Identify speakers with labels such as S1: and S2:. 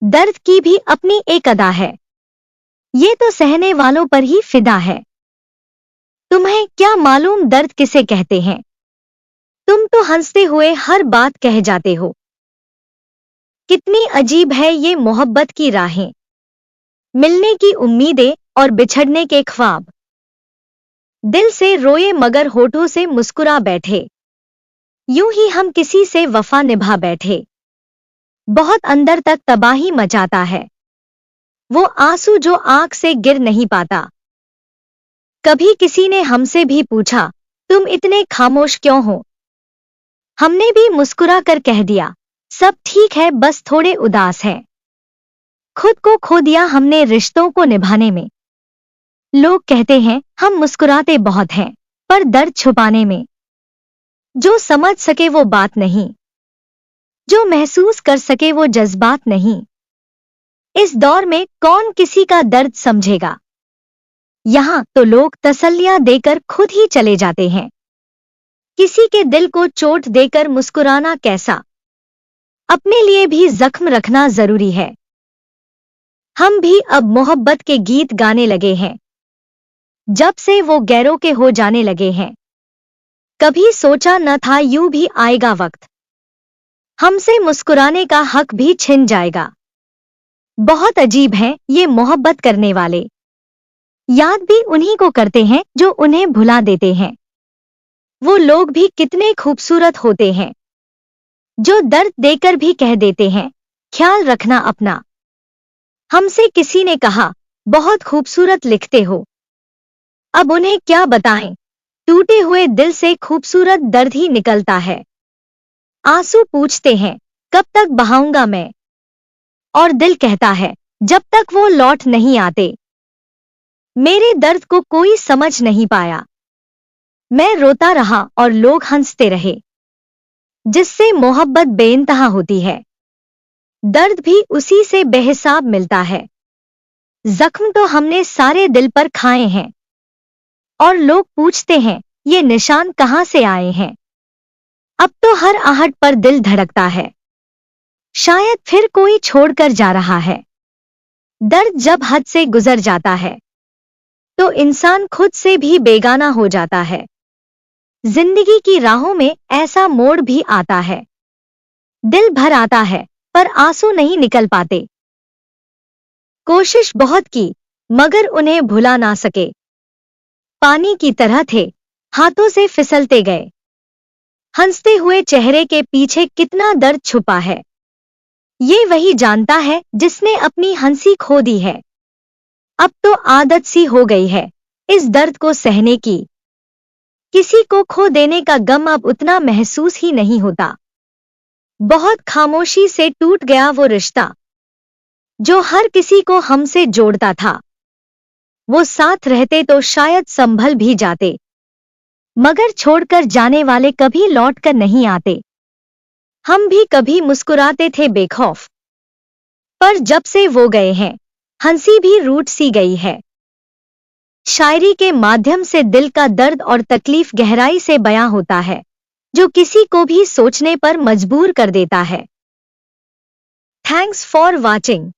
S1: दर्द की भी अपनी एक अदा है, ये तो सहने वालों पर ही फिदा है। तुम्हें क्या मालूम दर्द किसे कहते हैं, तुम तो हंसते हुए हर बात कह जाते हो। कितनी अजीब है ये मोहब्बत की राहें, मिलने की उम्मीदें और बिछड़ने के ख्वाब। दिल से रोए मगर होठों से मुस्कुरा बैठे, यूं ही हम किसी से वफा निभा बैठे। बहुत अंदर तक तबाही मचाता है वो आंसू जो आंख से गिर नहीं पाता। कभी किसी ने हमसे भी पूछा, तुम इतने खामोश क्यों हो? हमने भी मुस्कुरा कर कह दिया, सब ठीक है, बस थोड़े उदास हैं। खुद को खो दिया हमने रिश्तों को निभाने में। लोग कहते हैं हम मुस्कुराते बहुत हैं, पर दर्द छुपाने में। जो समझ सके वो बात नहीं, जो महसूस कर सके वो जज्बात नहीं। इस दौर में कौन किसी का दर्द समझेगा? यहाँ तो लोग तसल्लियां देकर खुद ही चले जाते हैं। किसी के दिल को चोट देकर मुस्कुराना कैसा? अपने लिए भी जख्म रखना जरूरी है। हम भी अब मोहब्बत के गीत गाने लगे हैं, जब से वो गैरों के हो जाने लगे हैं। कभी सोचा न था यूं भी आएगा वक्त, हमसे मुस्कुराने का हक भी छिन जाएगा। बहुत अजीब हैं ये मोहब्बत करने वाले, याद भी उन्हीं को करते हैं जो उन्हें भुला देते हैं। वो लोग भी कितने खूबसूरत होते हैं, जो दर्द देकर भी कह देते हैं, ख्याल रखना अपना। हमसे किसी ने कहा, बहुत खूबसूरत लिखते हो। अब उन्हें क्या बताएं, टूटे हुए दिल से खूबसूरत दर्द ही निकलता है। आंसू पूछते हैं, कब तक बहाऊंगा मैं? और दिल कहता है, जब तक वो लौट नहीं आते। मेरे दर्द को कोई समझ नहीं पाया। मैं रोता रहा और लोग हंसते रहे। जिससे मोहब्बत बेइंतहा होती है, दर्द भी उसी से बेहिसाब मिलता है। जख्म तो हमने सारे दिल पर खाए हैं, और लोग पूछते हैं, ये निशान कहां से आए हैं? अब तो हर आहट पर दिल धड़कता है, शायद फिर कोई छोड़कर जा रहा है। दर्द जब हद से गुजर जाता है, तो इंसान खुद से भी बेगाना हो जाता है। जिंदगी की राहों में ऐसा मोड़ भी आता है, दिल भर आता है पर आंसू नहीं निकल पाते। कोशिश बहुत की मगर उन्हें भुला ना सके। पानी की तरह थे, हाथों से फिसलते गए। हंसते हुए चेहरे के पीछे कितना दर्द छुपा है, ये वही जानता है जिसने अपनी हंसी खो दी है। अब तो आदत सी हो गई है इस दर्द को सहने की। किसी को खो देने का गम अब उतना महसूस ही नहीं होता। बहुत खामोशी से टूट गया वो रिश्ता, जो हर किसी को हमसे जोड़ता था। वो साथ रहते तो शायद संभल भी जाते, मगर छोड़कर जाने वाले कभी लौटकर नहीं आते। हम भी कभी मुस्कुराते थे बेखौफ, पर जब से वो गए हैं, हंसी भी रूठ सी गई है। शायरी के माध्यम से दिल का दर्द और तकलीफ गहराई से बयां होता है, जो किसी को भी सोचने पर मजबूर कर देता है। Thanks for watching.